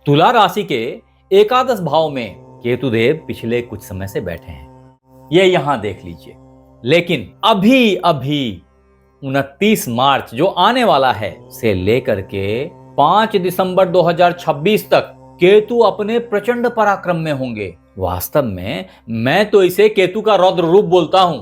तुला राशि के एकादश भाव में केतु देव पिछले कुछ समय से बैठे हैं, ये यहां देख लीजिए। लेकिन अभी अभी 29 मार्च जो आने वाला है से लेकर के 5 दिसंबर 2026 तक केतु अपने प्रचंड पराक्रम में होंगे। वास्तव में मैं तो इसे केतु का रौद्र रूप बोलता हूं।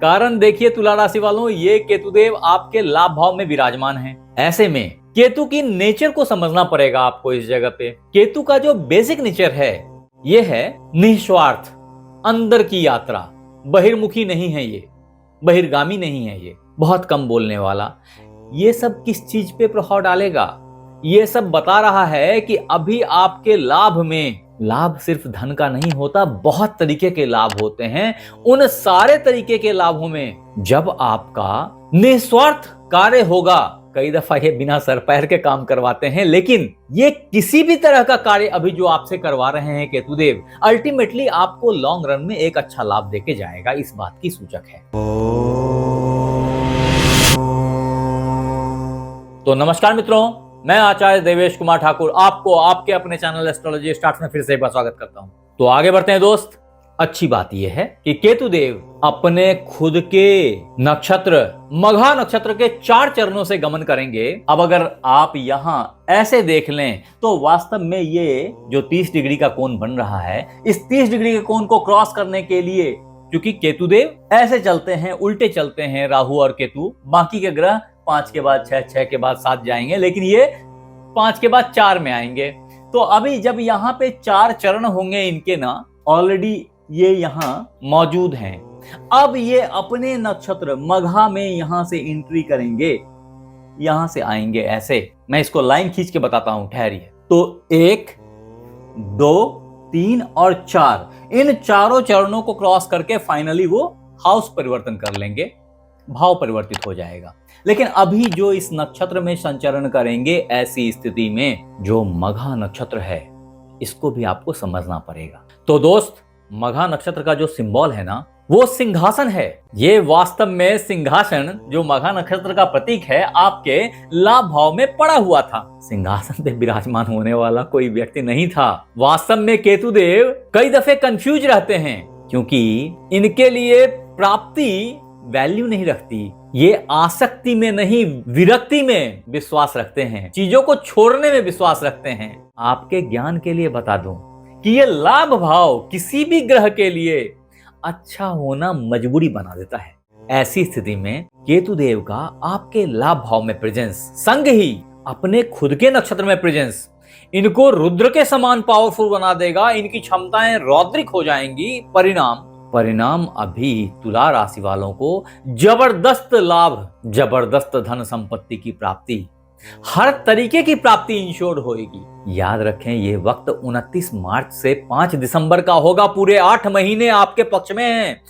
कारण देखिए तुला राशि वालों, ये केतुदेव आपके लाभ भाव में विराजमान हैं। ऐसे में केतु की नेचर को समझना पड़ेगा आपको। इस जगह पे केतु का जो बेसिक नेचर है ये है निस्वार्थ, अंदर की यात्रा, बहिर्मुखी नहीं है ये, बहिर्गामी नहीं है ये, बहुत कम बोलने वाला। ये सब किस चीज पे प्रभाव डालेगा? ये सब बता रहा है कि अभी आपके लाभ में, लाभ सिर्फ धन का नहीं होता, बहुत तरीके के लाभ होते हैं। उन सारे तरीके के लाभों में जब आपका निस्वार्थ कार्य होगा, कई दफा ये बिना सर पैर के काम करवाते हैं, लेकिन ये किसी भी तरह का कार्य अभी जो आपसे करवा रहे हैं केतुदेव, अल्टीमेटली आपको लॉन्ग रन में एक अच्छा लाभ देके जाएगा, इस बात की सूचक है। तो नमस्कार मित्रों, मैं आचार्य देवेश कुमार ठाकुर आपको आपके अपने चैनल एस्ट्रोलॉजी स्टार्ट में फिर से एक बार स्वागत करता हूं। तो आगे बढ़ते हैं दोस्त। अच्छी बात यह है कि केतुदेव अपने खुद के नक्षत्र मघा नक्षत्र के 4 चरणों से गमन करेंगे। अब अगर आप यहां ऐसे देख लें तो वास्तव में ये जो 30 डिग्री का कोण बन रहा है, इस 30 डिग्री के कोण को क्रॉस करने के लिए, क्योंकि केतुदेव ऐसे चलते हैं, उल्टे चलते हैं राहु और केतु, बाकी के ग्रह 5 के बाद 6, 6 के बाद 7 जाएंगे, लेकिन ये 5 के बाद 4 में आएंगे। तो अभी जब यहाँ पे 4 चरण होंगे इनके ना, ऑलरेडी ये यहाँ मौजूद हैं। अब ये अपने नक्षत्र मघा में यहां से एंट्री करेंगे, यहां से आएंगे ऐसे। मैं इसको लाइन खींच के बताता हूं, ठहरिए। तो 1, 2, 3 और 4, इन चारों चरणों को क्रॉस करके फाइनली वो हाउस परिवर्तन कर लेंगे, भाव परिवर्तित हो जाएगा। लेकिन अभी जो इस नक्षत्र में संचरण करेंगे, ऐसी स्थिति में जो मघा नक्षत्र है इसको भी आपको समझना पड़ेगा। तो दोस्त, मघा नक्षत्र का जो सिंबल है ना, वो सिंहासन है। ये वास्तव में सिंहासन जो मघा नक्षत्र का प्रतीक है, आपके लाभ भाव में पड़ा हुआ था। सिंहासन पे विराजमान होने वाला कोई व्यक्ति नहीं था। वास्तव में केतुदेव कई दफे कंफ्यूज रहते हैं, क्योंकि इनके लिए प्राप्ति वैल्यू नहीं रखती। ये आसक्ति में नहीं, विरक्ति में विश्वास रखते हैं, चीजों को छोड़ने में विश्वास रखते हैं। आपके ज्ञान के लिए बता दूं कि ये लाभ भाव किसी भी ग्रह के लिए अच्छा होना मजबूरी बना देता है। ऐसी स्थिति में केतुदेव का आपके लाभ भाव में प्रेजेंस, संग ही अपने खुद के नक्षत्र में प्रेजेंस, इनको रुद्र के समान पावरफुल बना देगा। इनकी क्षमताएं रौद्रिक हो जाएंगी। परिणाम अभी तुला राशि वालों को जबरदस्त लाभ, जबरदस्त धन संपत्ति की प्राप्ति, हर तरीके की प्राप्ति इंश्योर होगी। याद रखें, ये वक्त 29 मार्च से 5 दिसंबर का होगा। पूरे 8 महीने आपके पक्ष में हैं।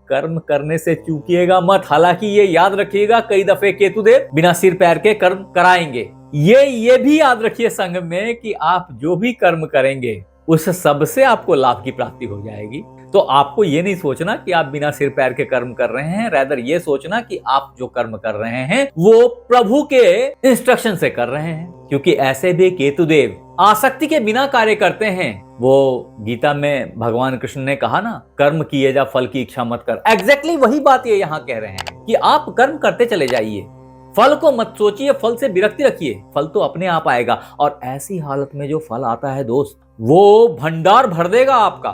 कर्म करने से चूकिएगा मत। हालांकि ये याद रखिएगा, कई दफे केतुदेव बिना सिर पैर के कर्म कराएंगे। ये भी याद रखिए संग में कि आप जो भी कर्म करेंगे उस सब से आपको लाभ की प्राप्ति हो जाएगी। तो आपको ये नहीं सोचना कि आप बिना सिर पैर के कर्म कर रहे हैं, रैदर ये सोचना कि आप जो कर्म कर रहे हैं वो प्रभु के इंस्ट्रक्शन से कर रहे हैं। क्योंकि ऐसे भी केतुदेव आसक्ति के बिना कार्य करते हैं। वो गीता में भगवान कृष्ण ने कहा ना, कर्म किए जा, फल की इच्छा मत कर। एग्जैक्टली वही बात ये यहाँ कह रहे हैं कि आप कर्म करते चले जाइए, फल को मत सोचिए, फल से विरक्ति रखिए, फल तो अपने आप आएगा। और ऐसी हालत में जो फल आता है दोस्त, वो भंडार भर देगा आपका,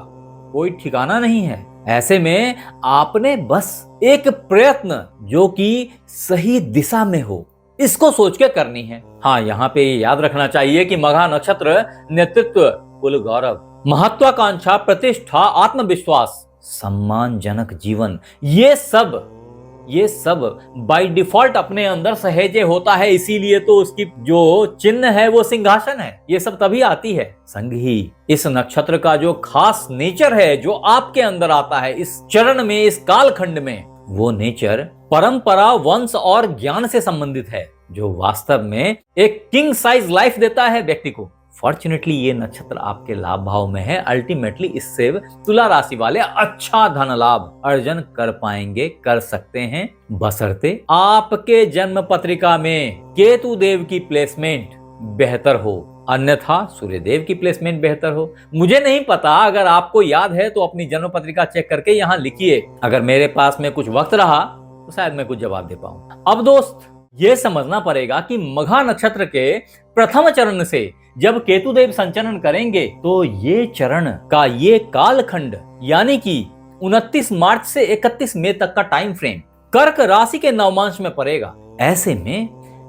कोई ठिकाना नहीं है। ऐसे में आपने बस एक प्रयत्न जो कि सही दिशा में हो, इसको सोच के करनी है। हाँ, यहाँ पे याद रखना चाहिए कि मघा नक्षत्र नेतृत्व, कुल गौरव, महत्वाकांक्षा, प्रतिष्ठा, आत्मविश्वास, सम्मानजनक जीवन, ये सब बाय डिफॉल्ट अपने अंदर सहेजे होता है। इसीलिए तो उसकी जो चिन्ह है वो सिंहासन है। ये सब तभी आती है। संग ही इस नक्षत्र का जो खास नेचर है जो आपके अंदर आता है इस चरण में, इस कालखंड में, वो नेचर परंपरा, वंश और ज्ञान से संबंधित है, जो वास्तव में एक किंग साइज लाइफ देता है व्यक्ति को। फॉर्चुनेटली ये नक्षत्र आपके लाभ भाव में है। अल्टीमेटली इससे तुला राशि वाले अच्छा धन लाभ अर्जन कर पाएंगे, कर सकते हैं, बशर्ते आपके जन्म पत्रिका में केतु देव की प्लेसमेंट बेहतर हो, अन्यथा सूर्यदेव की प्लेसमेंट बेहतर हो। मुझे नहीं पता, अगर आपको याद है तो अपनी जन्म पत्रिका चेक करके यहाँ लिखिए। अगर मेरे पास में कुछ वक्त रहा तो शायद मैं कुछ जवाब दे पाऊं। अब दोस्त, ये समझना पड़ेगा कि मघा नक्षत्र के प्रथम चरण से जब केतुदेव संचरण करेंगे तो ये चरण का ये कालखंड यानी कि 29 मार्च से 31 मई तक का टाइम फ्रेम कर्क राशि के नवमांश में पड़ेगा। ऐसे में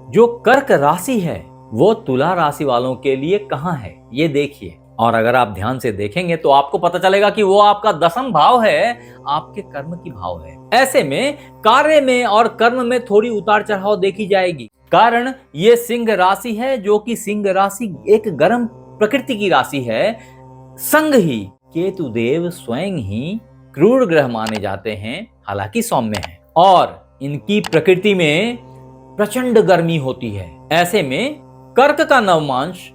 जो कर्क राशि है वो तुला राशि वालों के लिए कहां है ये देखिए, और अगर आप ध्यान से देखेंगे तो आपको पता चलेगा कि वो आपका 10वां भाव है, आपके कर्म की भाव है। ऐसे में कार्य में और कर्म में थोड़ी उतार चढ़ाव देखी जाएगी, कारण ये सिंह राशि है, जो कि सिंह राशि एक गर्म प्रकृति की राशि है। संग ही केतुदेव स्वयं ही क्रूर ग्रह माने जाते हैं, हालांकि सौम्य है, और इनकी प्रकृति में प्रचंड गर्मी होती है। ऐसे में कर्क का नवमांश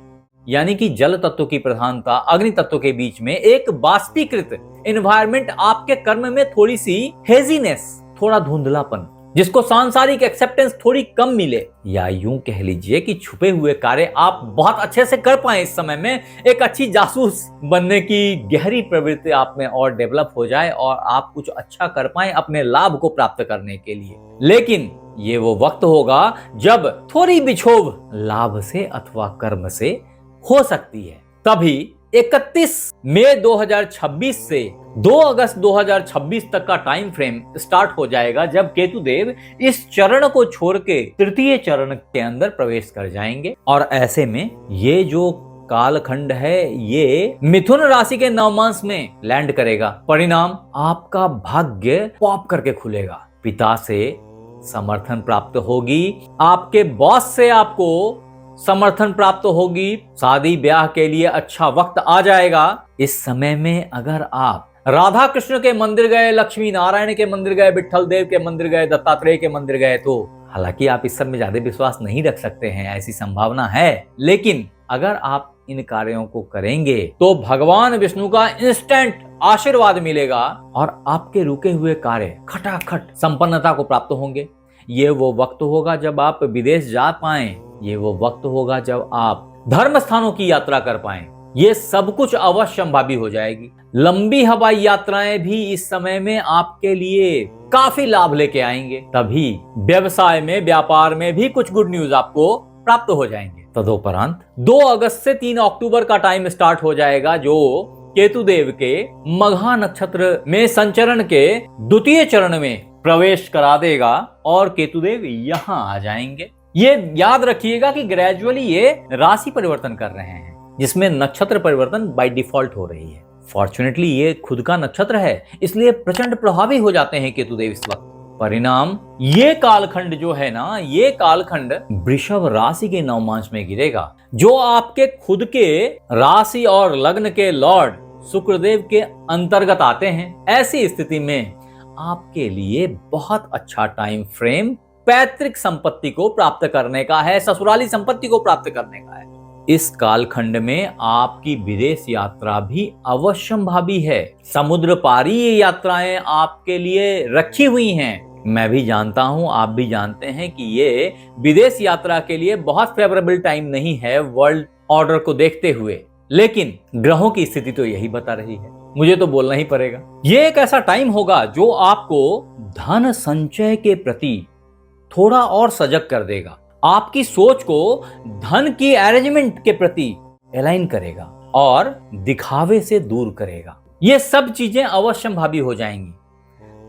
यानी कि जल तत्व की प्रधानता अग्नि तत्व के बीच में एक बाष्पीकृत एनवायरनमेंट आपके कर्म में थोड़ी सी हेजीनेस, थोड़ा धुंधलापन, जिसको सांसारिक एक्सेप्टेंस थोड़ी कम मिले, या यूं कह लीजिए कि छुपे हुए कार्य आप बहुत अच्छे से कर पाए। इस समय में एक अच्छी जासूस बनने की गहरी प्रवृत्ति आप में और डेवलप हो जाए और आप कुछ अच्छा कर पाए अपने लाभ को प्राप्त करने के लिए। लेकिन ये वो वक्त होगा जब थोड़ी बिछोभ लाभ से अथवा कर्म से हो सकती है। तभी 31 मई 2026 से 2 अगस्त 2026 तक का टाइम फ्रेम स्टार्ट हो जाएगा, जब केतुदेव इस चरण को छोड़ के तृतीय चरण के अंदर प्रवेश कर जाएंगे। और ऐसे में ये जो कालखंड है ये मिथुन राशि के नवमांश में लैंड करेगा। परिणाम आपका भाग्य पॉप करके खुलेगा, पिता से समर्थन प्राप्त होगी, आपके बॉस से आपको समर्थन प्राप्त होगी, शादी ब्याह के लिए अच्छा वक्त आ जाएगा। इस समय में अगर आप राधा कृष्ण के मंदिर गए, लक्ष्मी नारायण के मंदिर गए, विट्ठल देव के मंदिर गए, दत्तात्रेय के मंदिर गए, तो हालांकि आप इस सब में ज्यादा विश्वास नहीं रख सकते हैं, ऐसी संभावना है, लेकिन अगर आप इन कार्यों को करेंगे तो भगवान विष्णु का इंस्टेंट आशीर्वाद मिलेगा और आपके रुके हुए कार्य खटाखट संपन्नता को प्राप्त होंगे। ये वो वक्त होगा जब आप विदेश जा पाएं, ये वो वक्त होगा जब आप धर्म स्थानों की यात्रा कर पाएं। ये सब कुछ अवश्य संभावी हो जाएगी। लंबी हवाई यात्राएं भी इस समय में आपके लिए काफी लाभ लेके आएंगे। तभी व्यवसाय में, व्यापार में भी कुछ गुड न्यूज आपको प्राप्त हो जाएंगे। तदोपरांत 2 अगस्त से 3 अक्टूबर का टाइम स्टार्ट हो जाएगा, जो केतुदेव के मघा नक्षत्र में संचरण के द्वितीय चरण में प्रवेश करा देगा और केतुदेव यहाँ आ जाएंगे। ये याद रखिएगा कि ग्रेजुअली ये राशि परिवर्तन कर रहे हैं, जिसमें नक्षत्र परिवर्तन बाय डिफॉल्ट हो रही है। फॉर्चुनेटली ये खुद का नक्षत्र है, इसलिए प्रचंड प्रभावी हो जाते हैं केतुदेव इस वक्त। परिणाम ये कालखंड जो है ना, ये कालखंड वृषभ राशि के नवमांश में गिरेगा, जो आपके खुद के राशि और लग्न के लॉर्ड शुक्रदेव के अंतर्गत आते हैं। ऐसी स्थिति में आपके लिए बहुत अच्छा टाइम फ्रेम पैतृक संपत्ति को प्राप्त करने का है, ससुराली संपत्ति को प्राप्त करने का है। इस कालखंड में आपकी विदेश यात्रा भी अवश्यंभावी है। समुद्र पारी ये यात्राएं आपके लिए रखी हुई हैं। मैं भी जानता हूं, आप भी जानते हैं कि ये विदेश यात्रा के लिए बहुत फेवरेबल टाइम नहीं है वर्ल्ड ऑर्डर को देखते हुए, लेकिन ग्रहों की स्थिति तो यही बता रही है, मुझे तो बोलना ही पड़ेगा। ये एक ऐसा टाइम होगा जो आपको धन संचय के प्रति थोड़ा और सजग कर देगा, आपकी सोच को धन की अरेंजमेंट के प्रति अलाइन करेगा और दिखावे से दूर करेगा। ये सब चीजें अवश्यंभावी हो जाएंगी।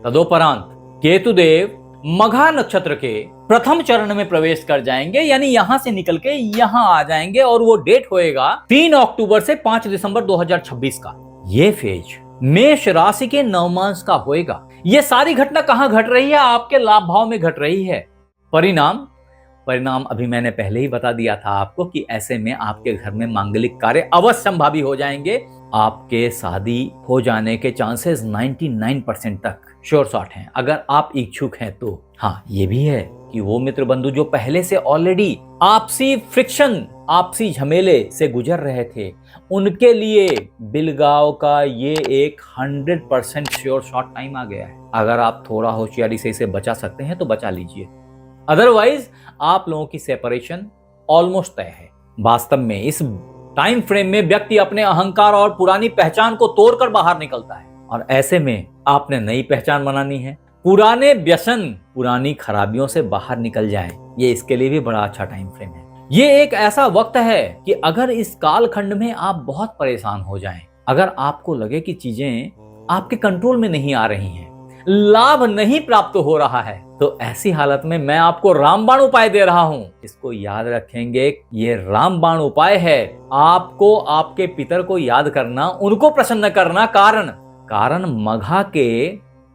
तदोपरांत केतुदेव मघा नक्षत्र के प्रथम चरण में प्रवेश कर जाएंगे, यानी यहां से निकल के यहां आ जाएंगे, और वो डेट होएगा 3 अक्टूबर से 5 दिसंबर 2026 का। ये फेज मेष राशि के नवमांश का होएगा। ये सारी घटना कहां घट रही है? आपके लाभ भाव में घट रही है। परिणाम अभी मैंने पहले ही बता दिया था आपको कि ऐसे में आपके घर में मांगलिक कार्य अवश्य संभावी हो जाएंगे। आपके शादी हो जाने के चांसेस 99% तक श्योर शॉट हैं, अगर आप इच्छुक हैं तो। हाँ, ये भी है कि वो मित्र बंधु जो पहले से ऑलरेडी आपसी फ्रिक्शन, आपसी झमेले से गुजर रहे थे, उनके लिए बिलगांव का ये एक 100% श्योर शॉट टाइम आ गया है। अगर आप थोड़ा होशियारी से इसे बचा सकते हैं तो बचा लीजिए, अदरवाइज आप लोगों की सेपरेशन ऑलमोस्ट तय है। वास्तव में इस टाइम फ्रेम में व्यक्ति अपने अहंकार और पुरानी पहचान को तोड़कर बाहर निकलता है, और ऐसे में आपने नई पहचान बनानी है। पुराने व्यसन, पुरानी खराबियों से बाहर निकल जाएं, ये इसके लिए भी बड़ा अच्छा टाइम फ्रेम है। ये एक ऐसा वक्त है कि अगर इस कालखंड में आप बहुत परेशान हो जाएं, अगर आपको लगे कि चीजें आपके कंट्रोल में नहीं आ रही हैं, लाभ नहीं प्राप्त हो रहा है, तो ऐसी हालत में मैं आपको रामबाण उपाय दे रहा हूं। इसको याद रखेंगे, ये रामबाण उपाय है। आपको आपके पितर को याद करना, उनको प्रसन्न करना। कारण मघा के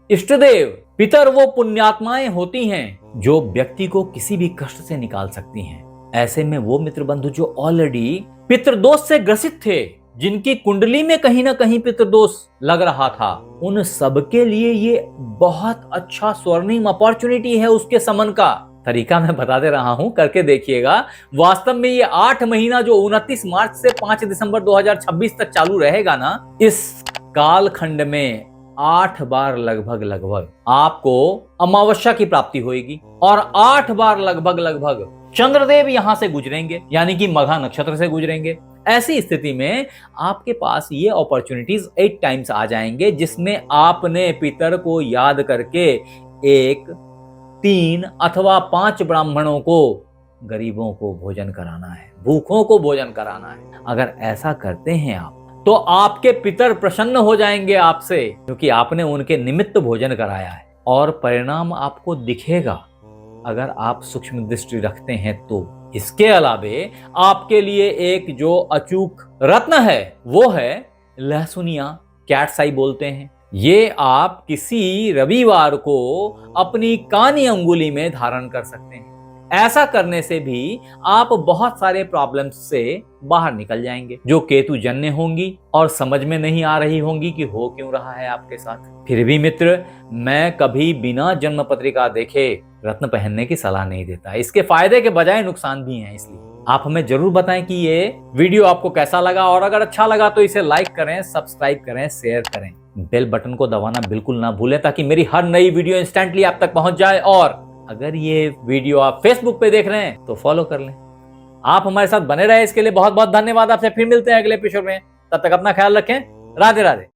इष्टदेव पितर वो पुण्यात्माएं होती हैं जो व्यक्ति को किसी भी कष्ट से निकाल सकती हैं। ऐसे में वो मित्र बंधु जो ऑलरेडी पितृदोष से ग्रसित थे, जिनकी कुंडली में कहीं ना कहीं पितृदोष लग रहा था, उन सबके लिए ये बहुत अच्छा स्वर्णिम अपॉर्चुनिटी है। उसके समन का तरीका मैं बता दे रहा हूं, करके देखिएगा। वास्तव में ये 8 महीना जो 29 मार्च से 5 दिसंबर 2026 तक चालू रहेगा ना, इस कालखंड में 8 बार लगभग आपको अमावस्या की प्राप्ति होगी, और 8 बार लगभग चंद्रदेव यहां से गुजरेंगे, यानी कि मघा नक्षत्र से गुजरेंगे। ऐसी स्थिति में आपके पास ये अपॉर्चुनिटीज 8 टाइम्स आ जाएंगे, जिसमें आपने पितर को याद करके 1, 3 अथवा 5 ब्राह्मणों को, गरीबों को भोजन कराना है, भूखों को भोजन कराना है। अगर ऐसा करते हैं आप, तो आपके पितर प्रसन्न हो जाएंगे आपसे, क्योंकि आपने उनके निमित्त भोजन कराया है, और परिणाम आपको दिखेगा अगर आप सूक्ष्म दृष्टि रखते हैं तो। इसके अलावे आपके लिए एक जो अचूक रत्न है वो है लहसुनिया, कैट्स आई बोलते हैं। ये आप किसी रविवार को अपनी कानी अंगुली में धारण कर सकते हैं। ऐसा करने से भी आप बहुत सारे प्रॉब्लम्स से बाहर निकल जाएंगे, जो केतु जन्य होंगी और समझ में नहीं आ रही होंगी कि हो क्यों रहा है आपके साथ। फिर भी मित्र, मैं कभी बिना जन्म पत्रिका देखे रत्न पहनने की सलाह नहीं देता। इसके फायदे के बजाय नुकसान भी हैं। इसलिए आप हमें जरूर बताएं कि ये वीडियो आपको कैसा लगा, और अगर अच्छा लगा तो इसे लाइक करें, सब्सक्राइब करें, शेयर करें, बेल बटन को दबाना बिल्कुल ना भूलें, ताकि मेरी हर नई वीडियो इंस्टेंटली आप तक पहुंच जाए। और अगर ये वीडियो आप फेसबुक पे देख रहे हैं तो फॉलो कर लें। आप हमारे साथ बने रहे, इसके लिए बहुत बहुत धन्यवाद। आपसे फिर मिलते हैं अगले एपिसोड में। तब तक अपना ख्याल रखें। राधे राधे।